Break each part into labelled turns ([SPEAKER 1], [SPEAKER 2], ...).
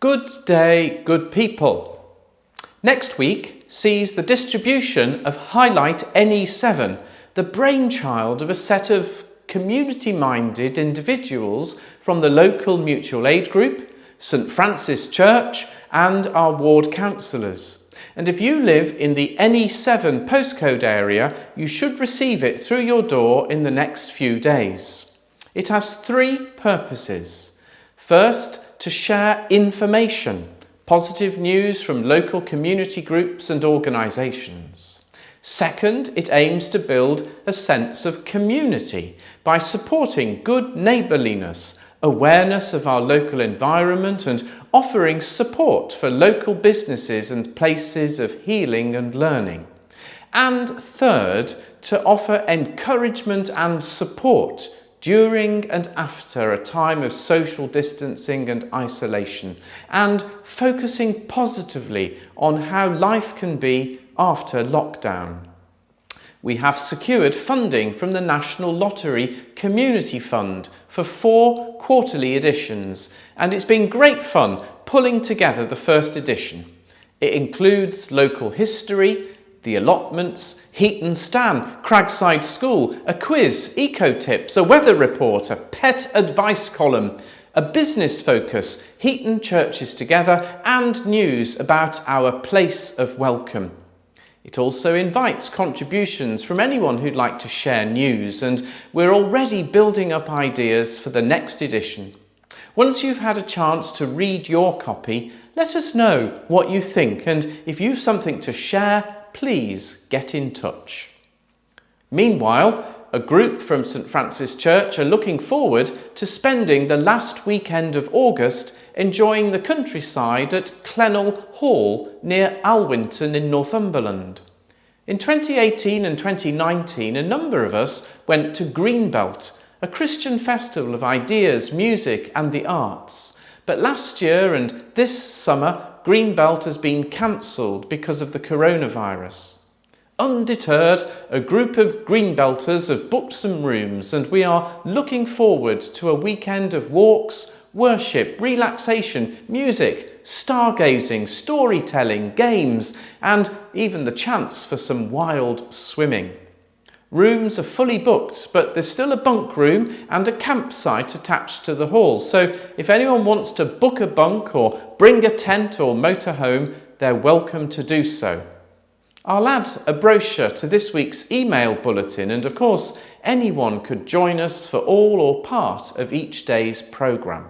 [SPEAKER 1] Good day, good people. Next week sees the distribution of Highlight NE7, the brainchild of a set of community-minded individuals from the local mutual aid group, St Francis Church and our ward councillors. And if you live in the NE7 postcode area, you should receive it through your door in the next few days. It has three purposes. First, to share information, positive news from local community groups and organisations. Second, it aims to build a sense of community by supporting good neighbourliness, awareness of our local environment and offering support for local businesses and places of healing and learning. And third, to offer encouragement and support during and after a time of social distancing and isolation, and focusing positively on how life can be after lockdown. We have secured funding from the National Lottery Community Fund for 4 quarterly editions, and it's been great fun pulling together the first edition. It includes local history, the allotments, Heaton Stan, Cragside School, a quiz, eco tips, a weather report, a pet advice column, a business focus, Heaton Churches Together, and news about our place of welcome. It also invites contributions from anyone who'd like to share news, and we're already building up ideas for the next edition. Once you've had a chance to read your copy, let us know what you think, and if you've something to share, please get in touch. Meanwhile, a group from St Francis Church are looking forward to spending the last weekend of August enjoying the countryside at Clennell Hall near Alwynton in Northumberland. In 2018 and 2019, a number of us went to Greenbelt, a Christian festival of ideas, music and the arts. But last year and this summer, Greenbelt has been cancelled because of the coronavirus. Undeterred, a group of Greenbelters have booked some rooms, and we are looking forward to a weekend of walks, worship, relaxation, music, stargazing, storytelling, games, and even the chance for some wild swimming. Rooms are fully booked, but there's still a bunk room and a campsite attached to the hall. So if anyone wants to book a bunk or bring a tent or motorhome, they're welcome to do so. I'll add a brochure to this week's email bulletin, and of course, anyone could join us for all or part of each day's programme.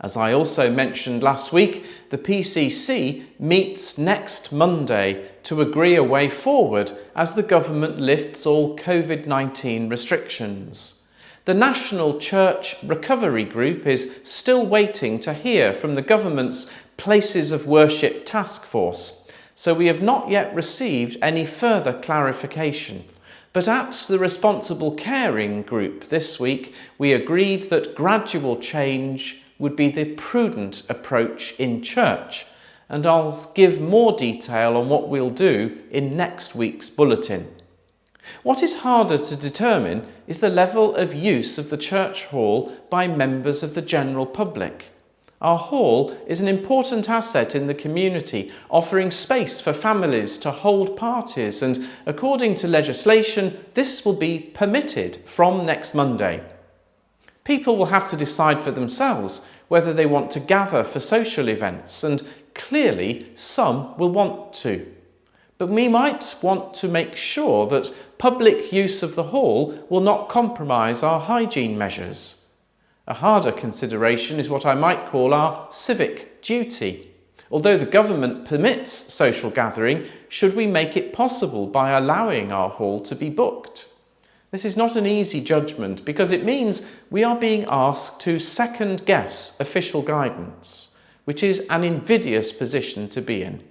[SPEAKER 1] As I also mentioned last week, the PCC meets next Monday to agree a way forward as the government lifts all COVID-19 restrictions. The National Church Recovery Group is still waiting to hear from the government's Places of Worship Task Force, so we have not yet received any further clarification. But at the Responsible Caring Group this week, we agreed that gradual change would be the prudent approach in church, and I'll give more detail on what we'll do in next week's bulletin. What is harder to determine is the level of use of the church hall by members of the general public. Our hall is an important asset in the community, offering space for families to hold parties, and according to legislation, this will be permitted from next Monday. People will have to decide for themselves whether they want to gather for social events, and clearly some will want to. But we might want to make sure that public use of the hall will not compromise our hygiene measures. A harder consideration is what I might call our civic duty. Although the government permits social gathering, should we make it possible by allowing our hall to be booked? This is not an easy judgment because it means we are being asked to second-guess official guidance, which is an invidious position to be in.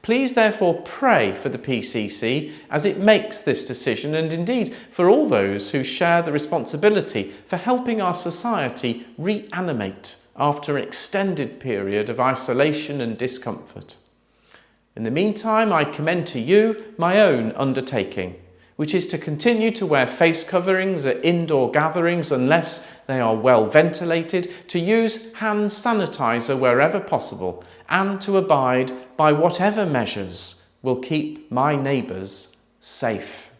[SPEAKER 1] Please therefore pray for the PCC as it makes this decision, and indeed for all those who share the responsibility for helping our society reanimate after an extended period of isolation and discomfort. In the meantime, I commend to you my own undertaking, which is to continue to wear face coverings at indoor gatherings unless they are well ventilated, to use hand sanitizer wherever possible, and to abide by whatever measures will keep my neighbours safe.